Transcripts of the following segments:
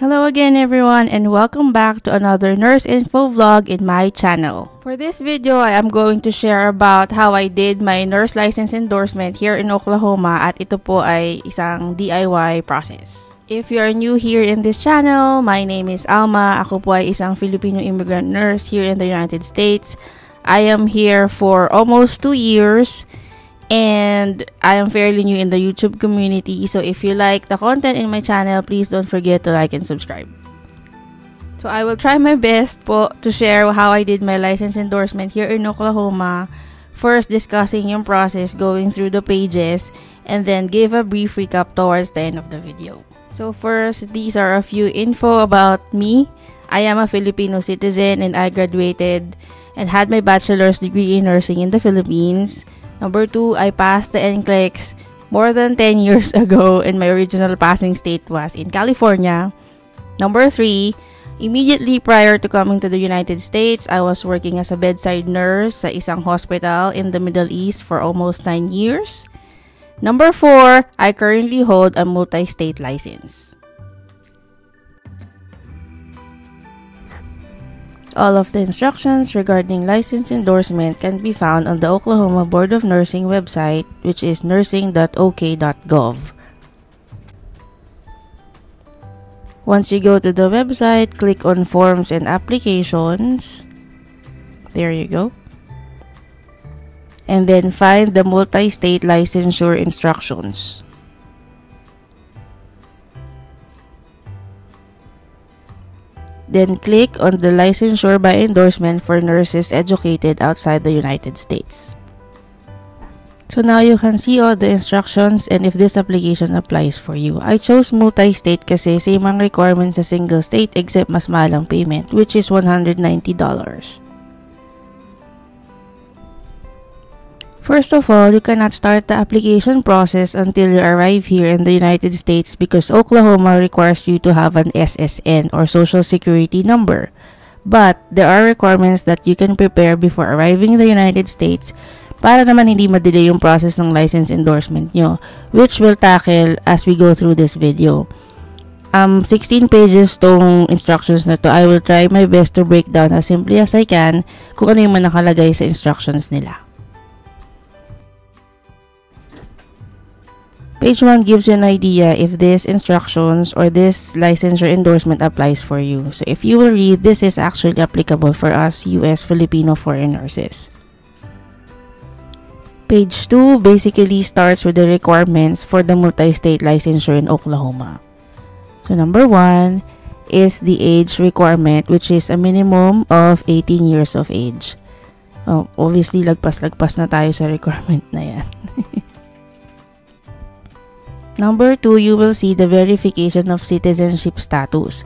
Hello again everyone and welcome back to another nurse info vlog in my channel. For this video, I am going to share about how I did my nurse license endorsement here in Oklahoma at ito po ay isang DIY process. If you are new here in this channel, my name is Alma. Ako po ay isang Filipino immigrant nurse here in the United States. I am here for almost 2 years. And I am fairly new in the YouTube community, so if you like the content in my channel, please don't forget to like and subscribe. So I will try my best po to share how I did my license endorsement here in Oklahoma. First, discussing yung process, going through the pages, and then give a brief recap towards the end of the video. So first, these are a few info about me. I am a Filipino citizen and I graduated and had my bachelor's degree in nursing in the Philippines. Number 2, I passed the NCLEX more than 10 years ago and my original passing state was in California. Number 3, immediately prior to coming to the United States, I was working as a bedside nurse sa isang hospital in the Middle East for almost 9 years. Number 4, I currently hold a multi-state license. All of the instructions regarding license endorsement can be found on the Oklahoma Board of Nursing website, which is nursing.ok.gov. Once you go to the website, click on Forms and Applications. There you go. And then find the multi-state licensure instructions. Then click on the licensure by endorsement for nurses educated outside the United States. So now you can see all the instructions and if this application applies for you. I chose multi-state kasi same ang requirements sa single state except mas mahal ang payment, which is $190. First of all, you cannot start the application process until you arrive here in the United States because Oklahoma requires you to have an SSN or Social Security number. But there are requirements that you can prepare before arriving in the United States para naman hindi madelay yung process ng license endorsement nyo, which we'll tackle as we go through this video. 16 pages tong instructions na to. I will try my best to break down as simply as I can kung ano yung nakalagay sa instructions nila. Page 1 gives you an idea if this instructions or this licensure endorsement applies for you. So if you will read, this is actually applicable for us US Filipino foreign nurses. Page 2 basically starts with the requirements for the multi-state licensure in Oklahoma. So number 1 is the age requirement, which is a minimum of 18 years of age. Oh, obviously, lagpas-lagpas na tayo sa requirement na yan. Number 2, you will see the verification of citizenship status.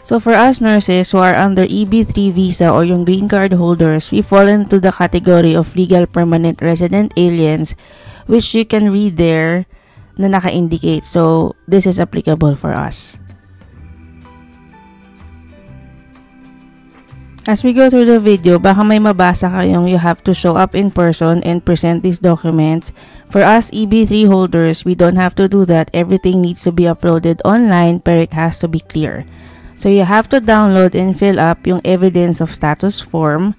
So for us nurses who are under EB3 visa or yung green card holders, we fall into the category of legal permanent resident aliens, which you can read there na naka-indicate. So this is applicable for us. As we go through the video, baka may mabasa kayong you have to show up in person and present these documents. For us EB3 holders, we don't have to do that. Everything needs to be uploaded online, but it has to be clear. So you have to download and fill up yung evidence of status form,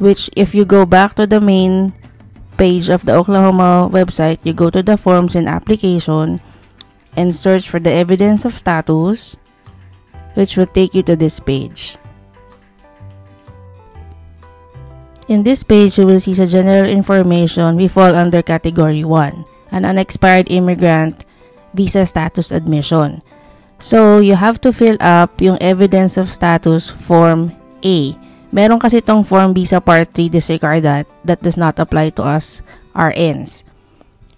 which if you go back to the main page of the Oklahoma website, you go to the forms and application and search for the evidence of status, which will take you to this page. In this page, you will see sa general information, we fall under category 1, an unexpired immigrant visa status admission. So, you have to fill up yung evidence of status form A. Meron kasi itong form visa part 3, disregard that does not apply to us RNs.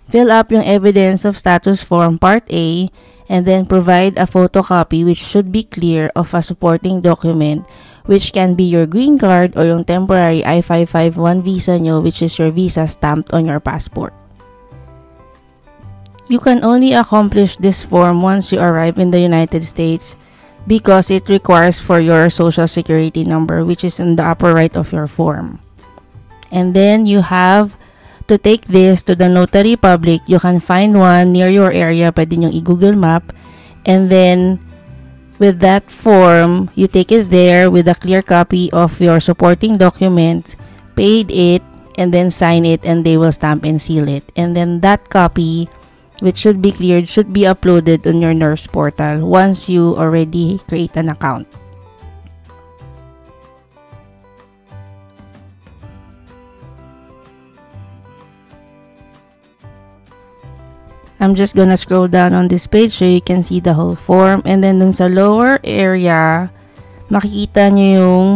Fill up yung evidence of status form part A and then provide a photocopy which should be clear of a supporting document, which can be your green card or yung temporary I-551 visa nyo, which is your visa stamped on your passport. You can only accomplish this form once you arrive in the United States because it requires for your social security number, which is in the upper right of your form. And then you have to take this to the notary public. You can find one near your area, pwede nyo i-Google Map, and then with that form, you take it there with a clear copy of your supporting documents, paid it, and then sign it, and they will stamp and seal it. And then that copy, which should be cleared, should be uploaded on your nurse portal once you already create an account. I'm just gonna scroll down on this page so you can see the whole form. And then dun sa lower area, makikita nyo yung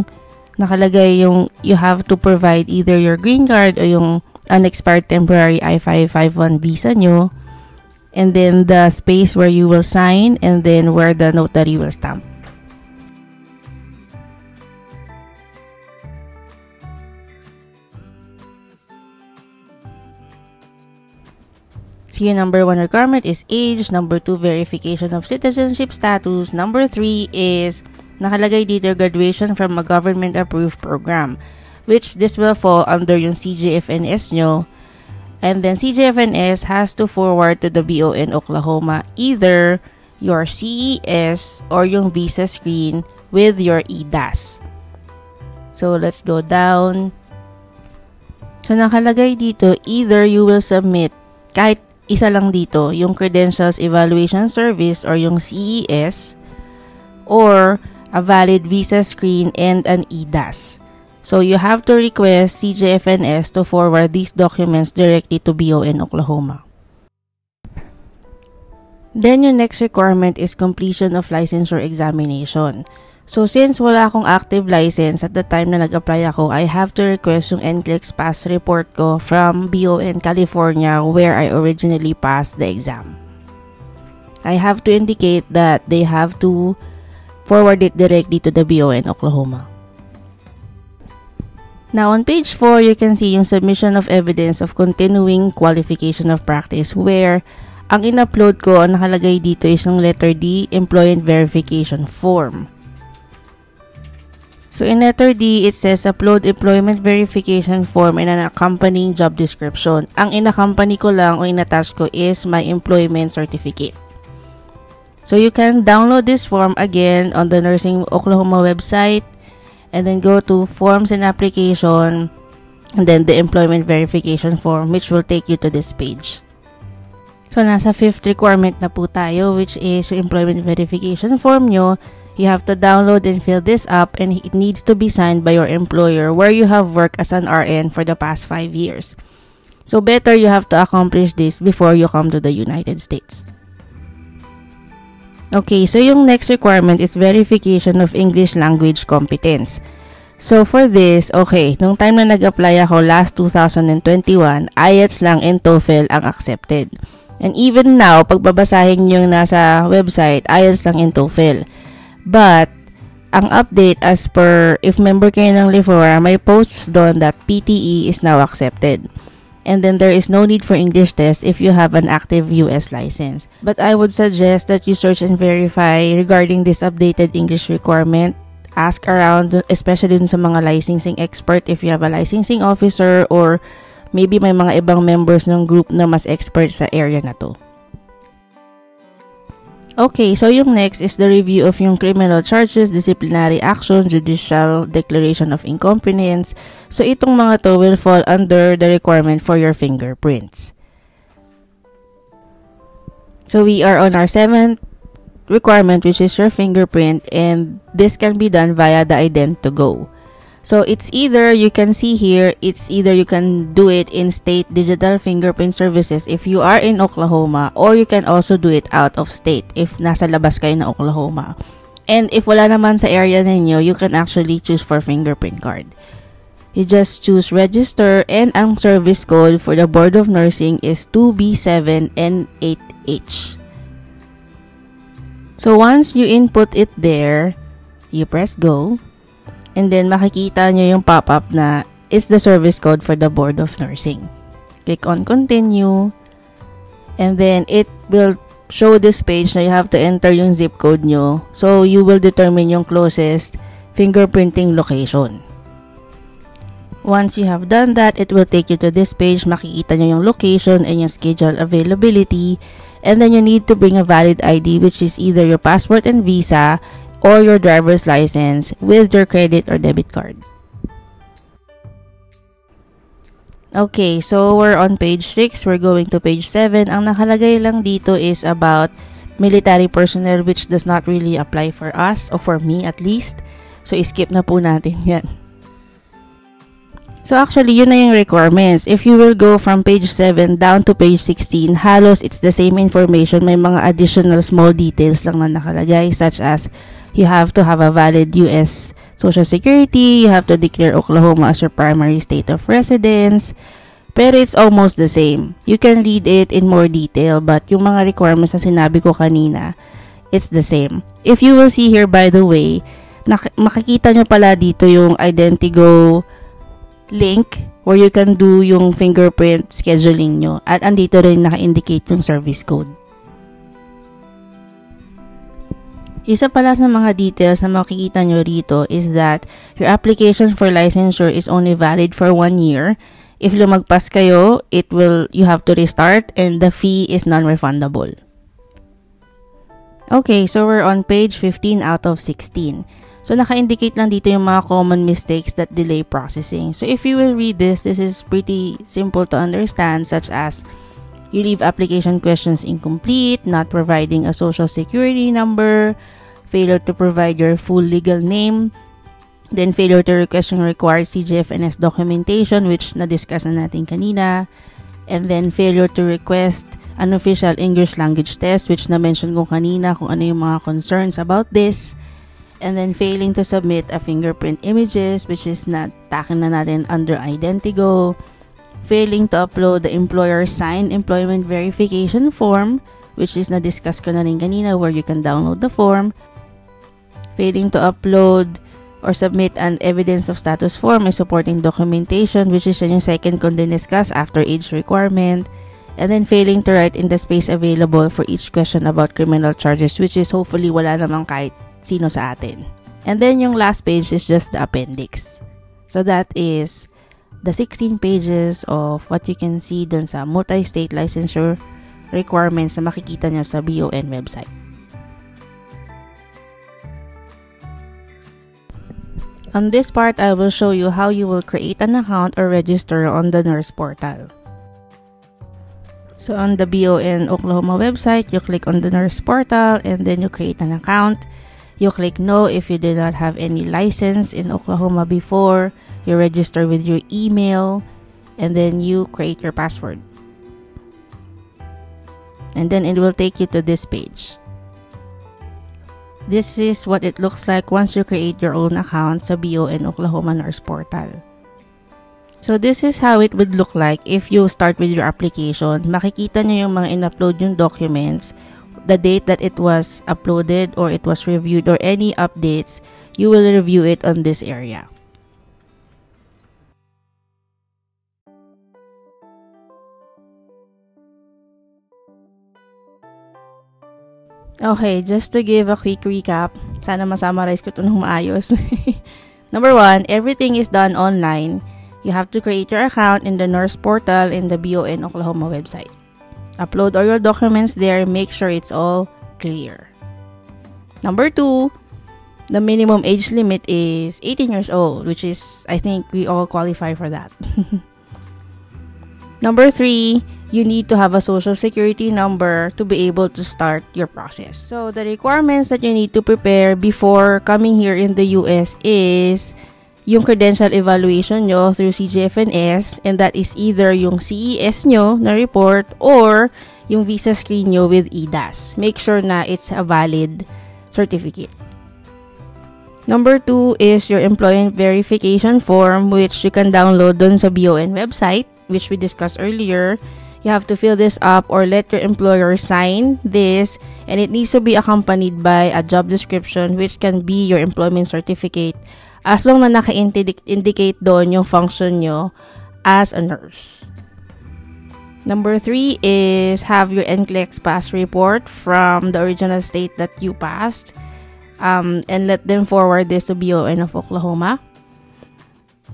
nakalagay yung you have to provide either your green card o yung unexpired temporary I-551 visa nyo. And then the space where you will sign, and then where the notary will stamp. So your number 1 requirement is age. Number 2, verification of citizenship status. Number 3 is nakalagay dito graduation from a government approved program, which this will fall under yung CJFNS nyo. And then CJFNS has to forward to the BON Oklahoma either your CES or yung visa screen with your EDAS. So let's go down. So nakalagay dito either you will submit kahit isa lang dito, yung Credentials Evaluation Service or yung CES, or a valid visa screen and an EDAS. So you have to request CJFNS to forward these documents directly to BON Oklahoma. Then your next requirement is completion of licensure examination. So since wala akong active license at the time na nag-apply ako, I have to request yung NCLEX pass report ko from BON California where I originally passed the exam. I have to indicate that they have to forward it directly to the BON Oklahoma. Now on page 4, you can see yung submission of evidence of continuing qualification of practice where ang in-upload ko, ang nakalagay dito is yung letter D, Employment Verification Form. So in letter D, it says upload employment verification form and an accompanying job description. Ang in-accompany ko lang o in-attach ko is my employment certificate. So you can download this form again on the Nursing Oklahoma website and then go to Forms and Application and then the employment verification form, which will take you to this page. So nasa 5th requirement na po tayo, which is employment verification form nyo. You have to download and fill this up, and it needs to be signed by your employer where you have worked as an RN for the past 5 years. So better you have to accomplish this before you come to the United States. Okay, so yung next requirement is verification of English language competence. So for this, okay, nung time na nag-apply ako last 2021, IELTS lang and TOEFL ang accepted. And even now, pagbabasahin nyo yung nasa website, IELTS lang and TOEFL. But, ang update as per, if member kayo ng Lifora, may posts doon that PTE is now accepted. And then there is no need for English test if you have an active US license. But I would suggest that you search and verify regarding this updated English requirement. Ask around, especially dun sa mga licensing expert if you have a licensing officer or maybe may mga ibang members ng group na mas expert sa area na to. Okay, so yung next is the review of yung criminal charges, disciplinary action, judicial declaration of incompetence. So itong mga to will fall under the requirement for your fingerprints. So we are on our 7th requirement, which is your fingerprint, and this can be done via the Ident2Go. So it's either, you can see here, it's either you can do it in state digital fingerprint services if you are in Oklahoma, or you can also do it out of state if nasa labas kayo na Oklahoma. And if wala naman sa area ninyo, you can actually choose for fingerprint card. You just choose register, and ang service code for the Board of Nursing is 2B7N8H. So once you input it there, you press go. And then, makikita nyo yung pop-up na is the service code for the Board of Nursing. Click on continue. And then, it will show this page na you have to enter yung zip code nyo. So, you will determine yung closest fingerprinting location. Once you have done that, it will take you to this page. Makikita nyo yung location and yung schedule availability. And then you need to bring a valid ID, which is either your passport and visa or your driver's license with your credit or debit card. Okay, so we're on page 6. We're going to page 7. Ang nakalagay lang dito is about military personnel, which does not really apply for us, or for me at least. So, skip na po natin yan. So, actually, yun na yung requirements. If you will go from page 7 down to page 16, halos it's the same information. May mga additional small details lang na nakalagay, such as you have to have a valid US Social Security, you have to declare Oklahoma as your primary state of residence, pero it's almost the same. You can read it in more detail, but yung mga requirements na sinabi ko kanina, it's the same. If you will see here, by the way, makikita nyo pala dito yung Identigo link where you can do yung fingerprint scheduling nyo. At andito rin naka-indicate yung service code. Isa pala sa mga details na makikita nyo rito is that your application for licensure is only valid for 1 year. If lumagpas kayo, you have to restart and the fee is non-refundable. Okay, so we're on page 15 out of 16. So naka-indicate lang dito yung mga common mistakes that delay processing. So if you will read this is pretty simple to understand, such as you leave application questions incomplete, not providing a social security number, failure to provide your full legal name, then failure to request yung required CGFNS documentation, which na-discuss na natin kanina, and then failure to request an official English language test, which na-mention ko kanina kung ano yung mga concerns about this, and then failing to submit a fingerprint images, which is takin na natin under Identigo, failing to upload the employer's signed employment verification form, which is na-discuss ko na rin kanina where you can download the form, failing to upload or submit an evidence of status form and supporting documentation, which is yung second ko din discuss after age requirement, and then failing to write in the space available for each question about criminal charges, which is hopefully wala namang kahit sino sa atin. And then yung last page is just the appendix. So that is the 16 pages of what you can see dun sa multi-state licensure requirements na makikita nyo sa BON website. On this part, I will show you how you will create an account or register on the nurse portal. So on the BON Oklahoma website, you click on the nurse portal and then you create an account. You click no if you did not have any license in Oklahoma before. You register with your email and then you create your password. And then it will take you to this page. This is what it looks like once you create your own account sa BON Oklahoma Nurse Portal. So this is how it would look like if you start with your application. Makikita nyo yung mga in-upload yung documents, the date that it was uploaded or it was reviewed, or any updates, you will review it on this area. Okay, just to give a quick recap, sana masummarize ko ito ng maayos. Number 1, everything is done online. You have to create your account in the nurse portal in the BON Oklahoma website. Upload all your documents there, make sure it's all clear. Number 2, the minimum age limit is 18 years old, which is, I think we all qualify for that. Number 3, you need to have a social security number to be able to start your process. So the requirements that you need to prepare before coming here in the US is yung credential evaluation nyo through CGFNS, and that is either yung CES nyo na report or yung visa screen nyo with EDAS. Make sure na it's a valid certificate. Number 2 is your employment verification form, which you can download dun sa BON website, which we discussed earlier. You have to fill this up or let your employer sign this, and it needs to be accompanied by a job description, which can be your employment certificate, as long na naka-indicate doon yung function nyo as a nurse. Number 3 is have your NCLEX pass report from the original state that you passed, and let them forward this to BON of Oklahoma.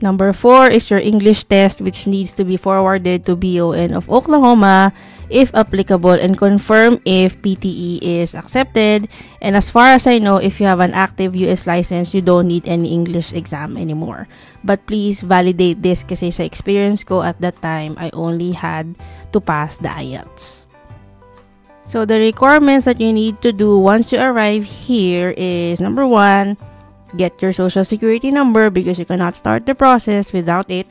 Number 4 is your English test, which needs to be forwarded to BON of Oklahoma if applicable, and confirm if PTE is accepted. And as far as I know, if you have an active US license, you don't need any English exam anymore. But please validate this kasi sa experience ko at that time, I only had to pass the IELTS. So the requirements that you need to do once you arrive here is, number 1, get your social security number because you cannot start the process without it.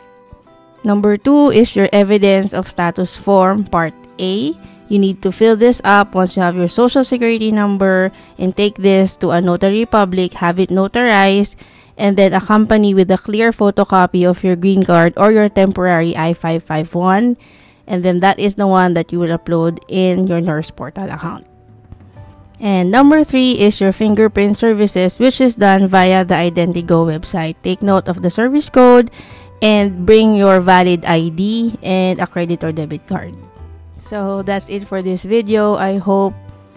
Number 2 is your evidence of status form, part A. You need to fill this up once you have your social security number and take this to a notary public, have it notarized, and then accompany with a clear photocopy of your green card or your temporary I-551. And then that is the one that you will upload in your nurse portal account. And number 3 is your fingerprint services, which is done via the Identigo website. Take note of the service code and bring your valid ID and a credit or debit card. So that's it for this video. I hope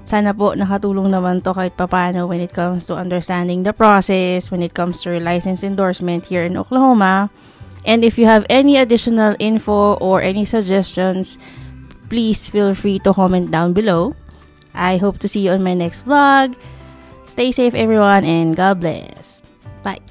sana po nakatulong naman to kahit papano when it comes to understanding the process, when it comes to your license endorsement here in Oklahoma. And if you have any additional info or any suggestions, please feel free to comment down below. I hope to see you on my next vlog. Stay safe, everyone, and God bless. Bye.